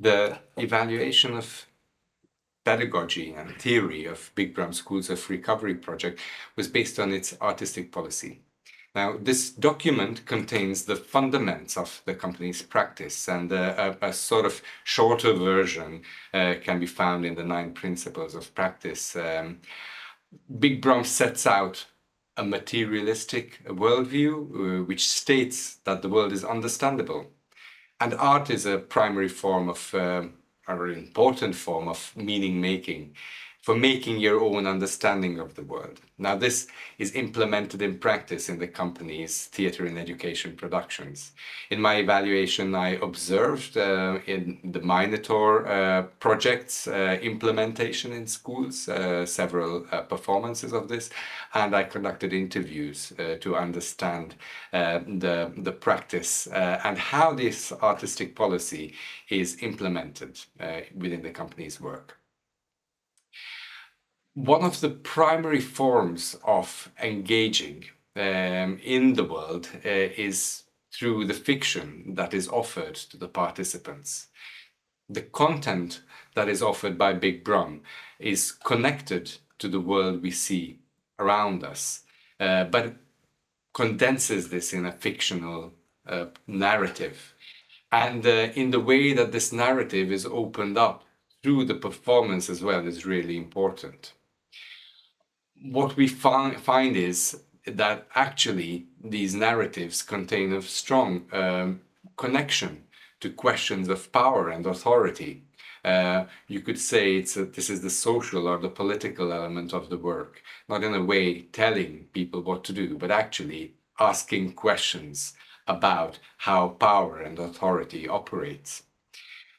The evaluation of pedagogy and theory of Big Brown Schools of Recovery project was based on its artistic policy. Now, this document contains the fundamentals of the company's practice, and a sort of shorter version can be found in the 9 principles of practice. Big Brown sets out a materialistic worldview which states that the world is understandable. And art is a primary form of, or an important form of meaning making, for making your own understanding of the world. Now, this is implemented in practice in the company's theatre and education productions. In my evaluation, I observed in the Minotaur project's implementation in schools, several performances of this, and I conducted interviews to understand the practice and how this artistic policy is implemented within the company's work. One of the primary forms of engaging in the world is through the fiction that is offered to the participants. The content that is offered by Big Brown is connected to the world we see around us, but condenses this in a fictional narrative. And in the way that this narrative is opened up through the performance as well is really important. What we find is that actually these narratives contain a strong connection to questions of power and authority. You could say this is the social or the political element of the work, not in a way telling people what to do, but actually asking questions about how power and authority operates.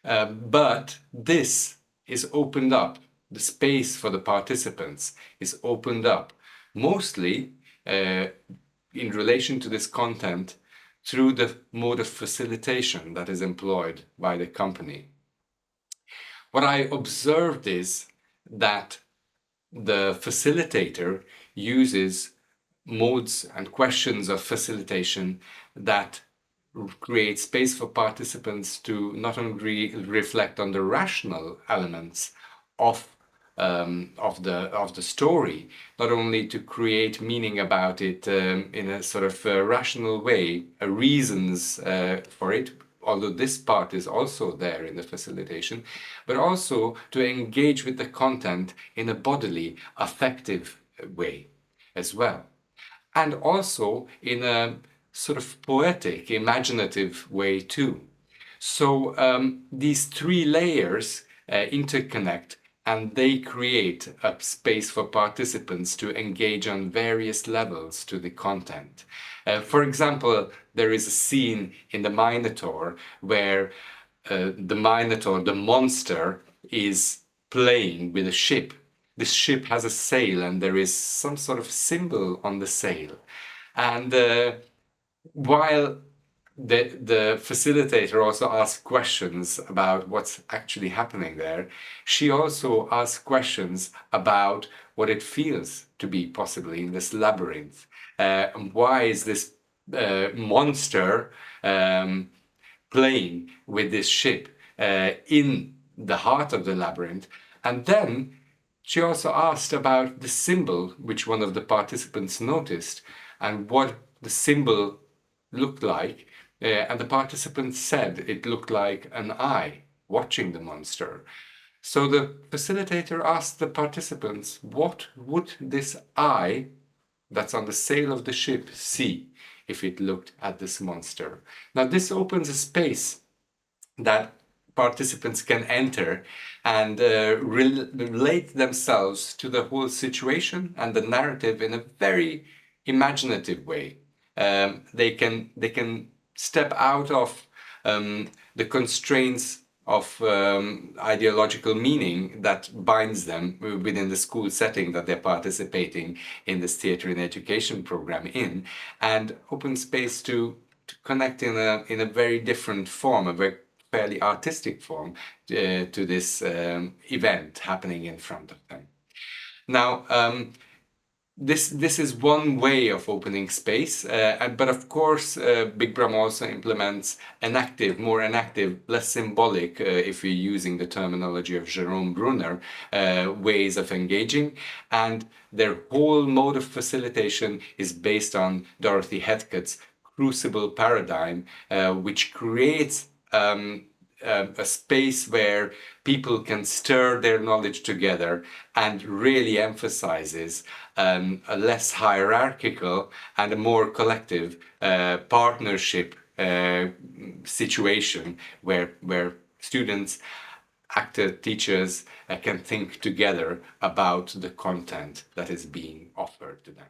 But this is opened up. The space for the participants is opened up mostly in relation to this content through the mode of facilitation that is employed by the company. What I observed is that the facilitator uses modes and questions of facilitation that create space for participants to not only reflect on the rational elements of the story, not only to create meaning about it in a sort of rational way, reasons for it, although this part is also there in the facilitation, but also to engage with the content in a bodily, affective way as well. And also in a sort of poetic, imaginative way too. So these 3 layers interconnect, and they create a space for participants to engage on various levels to the content. For example, there is a scene in the Minotaur where the Minotaur, the monster, is playing with a ship. This ship has a sail, and there is some sort of symbol on the sail. And while the facilitator also asks questions about what's actually happening there, she also asks questions about what it feels to be possibly in this labyrinth. Why is this monster playing with this ship in the heart of the labyrinth? And then she also asked about the symbol which one of the participants noticed and what the symbol looked like. And the participant said it looked like an eye watching the monster. So the facilitator asked the participants, what would this eye that's on the sail of the ship see if it looked at this monster? Now this opens a space that participants can enter and relate themselves to the whole situation and the narrative in a very imaginative way. They can step out of the constraints of ideological meaning that binds them within the school setting that they're participating in this theatre and education program in, and open space to connect in a very different form, a very fairly artistic form to this event happening in front of them. Now, this is one way of opening space, but of course, Big Bram also implements more inactive, less symbolic, if we're using the terminology of Jerome Brunner, ways of engaging. And their whole mode of facilitation is based on Dorothy Heathcote's crucible paradigm, which creates a space where people can stir their knowledge together and really emphasizes a less hierarchical and a more collective partnership situation where students, actors, teachers can think together about the content that is being offered to them.